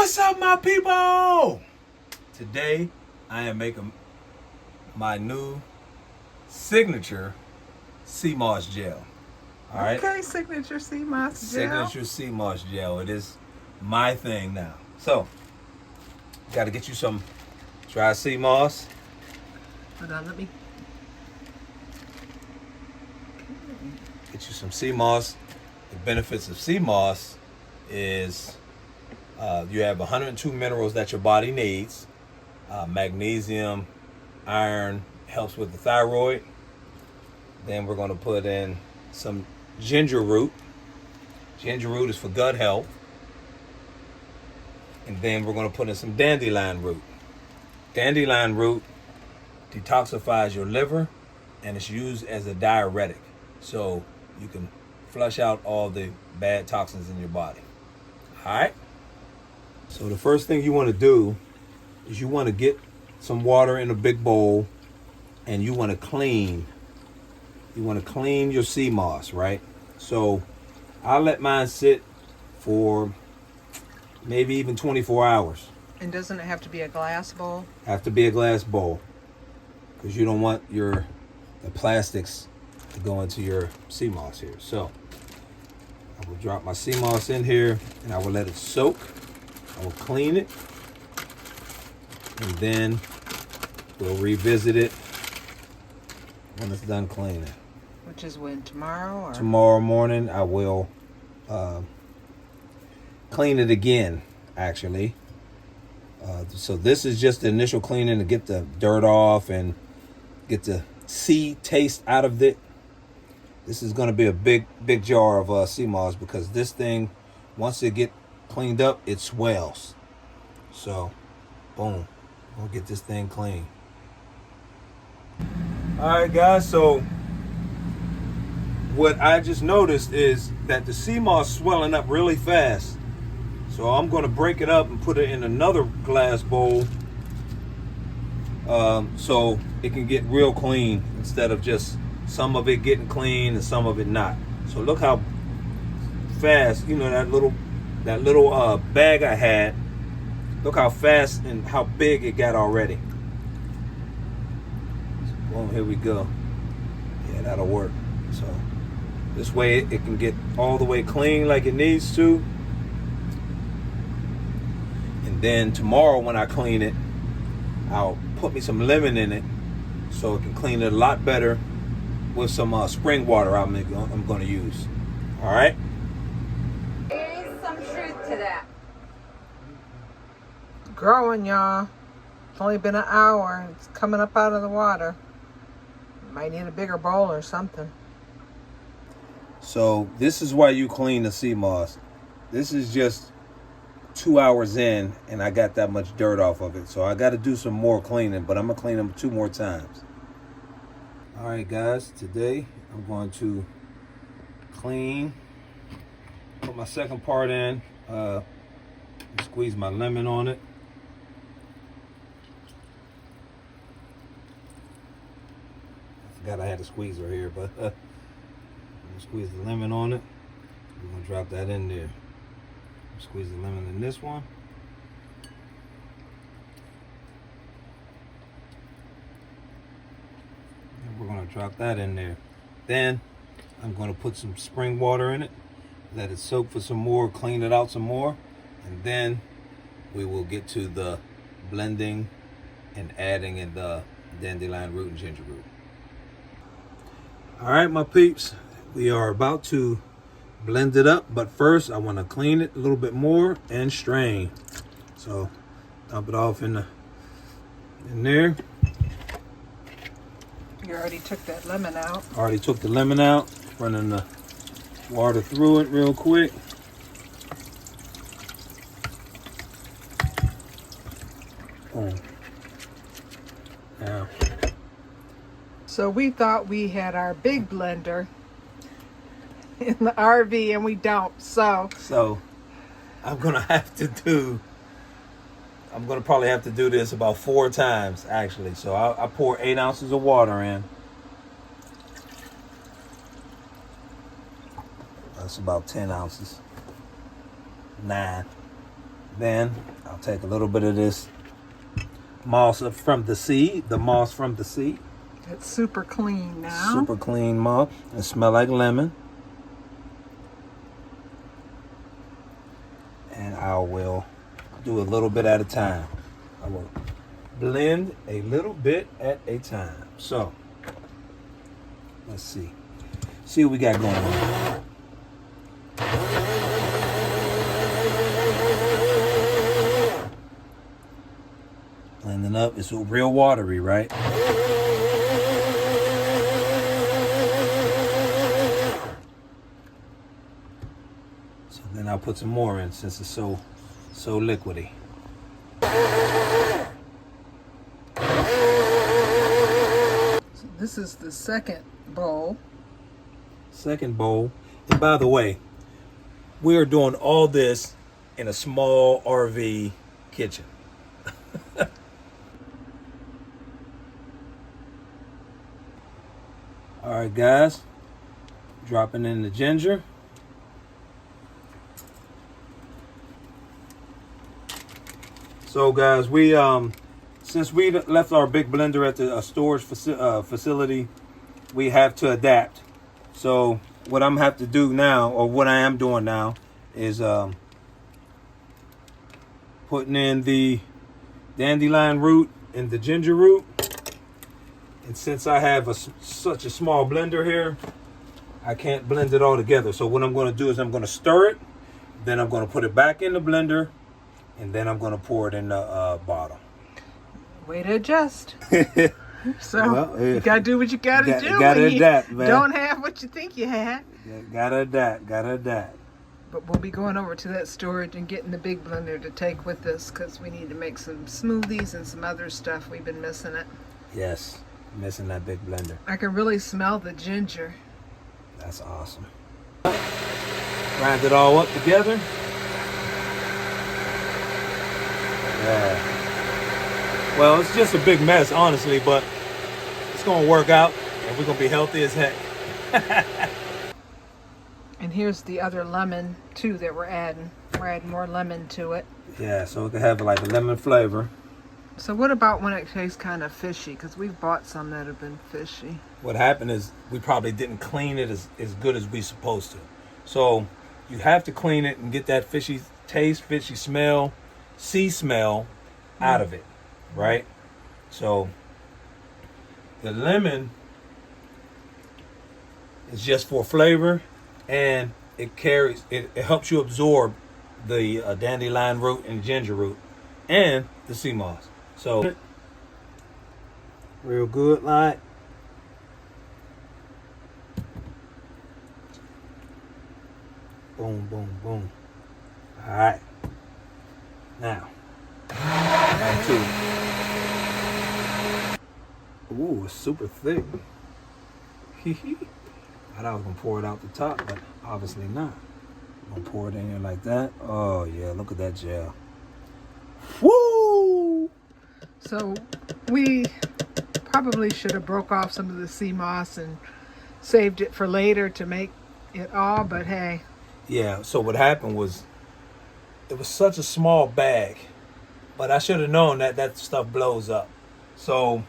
What's up, my people? Today, I am making my new signature sea moss gel. All right? Okay, signature sea moss gel. Signature sea moss gel. It is my thing now. So, got to get you some dry sea moss. Hold on, let me. Get you some sea moss. The benefits of sea moss is you have 102 minerals that your body needs. Magnesium, iron, helps with the thyroid. Then we're going to put in some ginger root. Ginger root is for gut health. And then we're going to put in some dandelion root. Dandelion root detoxifies your liver and it's used as a diuretic. So you can flush out all the bad toxins in your body. All right? So the first thing you want to do is you want to get some water in a big bowl and you want to clean. You want to clean your sea moss, right? So I'll let mine sit for maybe even 24 hours. And doesn't it have to be a glass bowl? Have to be a glass bowl because you don't want the plastics to go into your sea moss here. So I will drop my sea moss in here and I will let it soak. I will clean it and then we'll revisit it when it's done cleaning. Which is when, tomorrow? Or? Tomorrow morning I will clean it again, actually. So this is just the initial cleaning to get the dirt off and get the sea taste out of it. This is going to be a big jar of sea moss because this thing, once it get cleaned up, it swells. So, boom, we'll get this thing clean. All right, guys, so what I just noticed is that the sea moss swelling up really fast. So I'm going to break it up and put it in another glass bowl so it can get real clean instead of just some of it getting clean and some of it not. So look how fast, that little bag I had, look how fast and how big it got already. Well, here we go. Yeah, that'll work. So this way it can get all the way clean like it needs to. And then tomorrow when I clean it, I'll put me some lemon in it so it can clean it a lot better with some spring water I'm going to use. All right? There is some truth to that. Growing, y'all. It's only been an hour. It's coming up out of the water. Might need a bigger bowl or something. So this is why you clean the sea moss. This is just 2 hours in and I got that much dirt off of it. So I got to do some more cleaning, but I'm going to clean them 2 more times. All right, guys, today I'm going to clean, put my second part in, squeeze my lemon on it. I forgot I had a squeezer here, but I'm gonna squeeze the lemon on it. We're gonna drop that in there. Squeeze the lemon in this one. And we're gonna drop that in there. Then I'm gonna put some spring water in it, let it soak for some more, clean it out some more, and then we will get to the blending and adding in the dandelion root and ginger root. All right, my peeps, we are about to blend it up, but first I want to clean it a little bit more and strain. So dump it off in there. You already took that lemon out. Already took the lemon out, running the water through it real quick. Boom. Now, So we thought we had our big blender in the RV and we don't. So I'm gonna probably have to do this about 4 times actually. So I pour 8 ounces of water in. That's about 10 ounces. 9. Then I'll take a little bit of this moss from the seed, the moss from the seed. It's super clean now. Super clean moss. It smells like lemon. And I will do a little bit at a time. I will blend a little bit at a time. So, let's see. See what we got going on. Blending up. It's real watery, right? So then I'll put some more in since it's so liquidy. So this is the second bowl. Second bowl. And by the way, we are doing all this in a small RV kitchen. All right, guys. Dropping in the ginger. So, guys, we since we left our big blender at the storage facility, we have to adapt. So, what I'm have to do now, or what I am doing now, is putting in the dandelion root and the ginger root. And since I have such a small blender here, I can't blend it all together. So what I'm going to do is I'm going to stir it, then I'm going to put it back in the blender, and then I'm going to pour it in the bottle. Way to adjust. So Well, you gotta do what you gotta do. Gotta when you adapt, man. Don't have what you think you had. Gotta adapt. But we'll be going over to that storage and getting the big blender to take with us because we need to make some smoothies and some other stuff. We've been missing it. Yes, missing that big blender. I can really smell the ginger. That's awesome. Grind it all up together. Yeah. Well, it's just a big mess, honestly, but it's gonna work out, and we're gonna be healthy as heck. And here's the other lemon too that we're adding. We're adding more lemon to it. Yeah, so it can have like a lemon flavor. So what about when it tastes kind of fishy? Because we've bought some that have been fishy. What happened is we probably didn't clean it as good as we supposed to. So you have to clean it and get that fishy taste, fishy smell, sea smell out of it, right? So the lemon is just for flavor, and it helps you absorb the dandelion root and ginger root and the sea moss. So real good, like. Boom, boom, boom. All right. Now, round two. Ooh, it's super thick. I thought I was gonna pour it out the top, but obviously not. I'm gonna pour it in here like that. Oh yeah, look at that gel. Woo! So we probably should have broke off some of the sea moss and saved it for later to make it all, but hey. Yeah, so what happened was, it was such a small bag, but I should have known that stuff blows up. So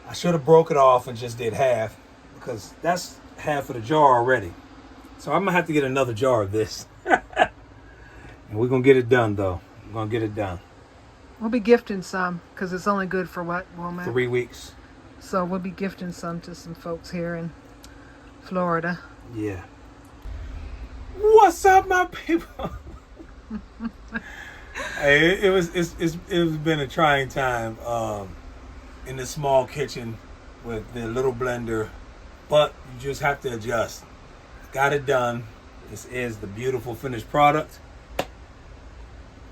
I should have broke it off and just did half, because that's half of the jar already. So I'm gonna have to get another jar of this. And we're gonna get it done though. We're gonna get it done. We'll be gifting some, because it's only good for what, Womack? 3 weeks. So we'll be gifting some to some folks here in Florida. Yeah. What's up, my people? Hey, it's been a trying time in the small kitchen with the little blender, but you just have to adjust. Got it done. This is the beautiful finished product.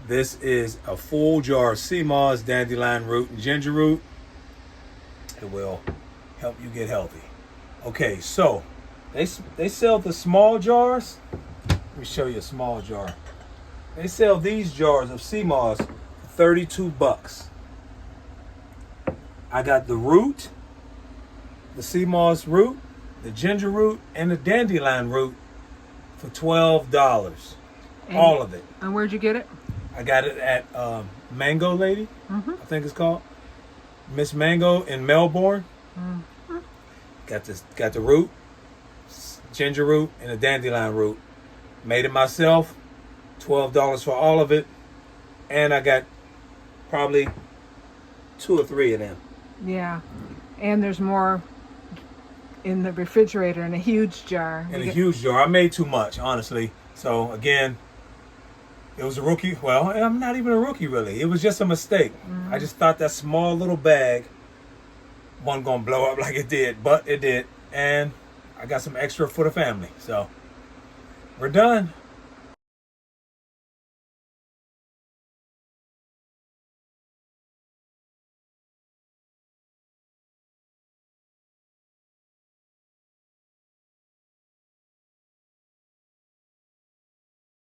This is a full jar of sea moss, dandelion root, and ginger root. It will help you get healthy. Okay, so they sell the small jars. Let me show you a small jar. They sell these jars of sea moss for $32. I got the root, the sea moss root, the ginger root, and the dandelion root for $12. All of it. And where'd you get it? I got it at Mango Lady, I think it's called. Miss Mango in Melbourne. Got the root, ginger root, and the dandelion root. Made it myself. $12 for all of it, and I got probably 2 or 3 of them. Yeah, and there's more in the refrigerator in a huge jar. In a huge jar. I made too much, honestly. So again, it was a rookie. Well, I'm not even a rookie really. It was just a mistake. I just thought that small little bag wasn't gonna blow up like it did, but it did, and I got some extra for the family. So we're done.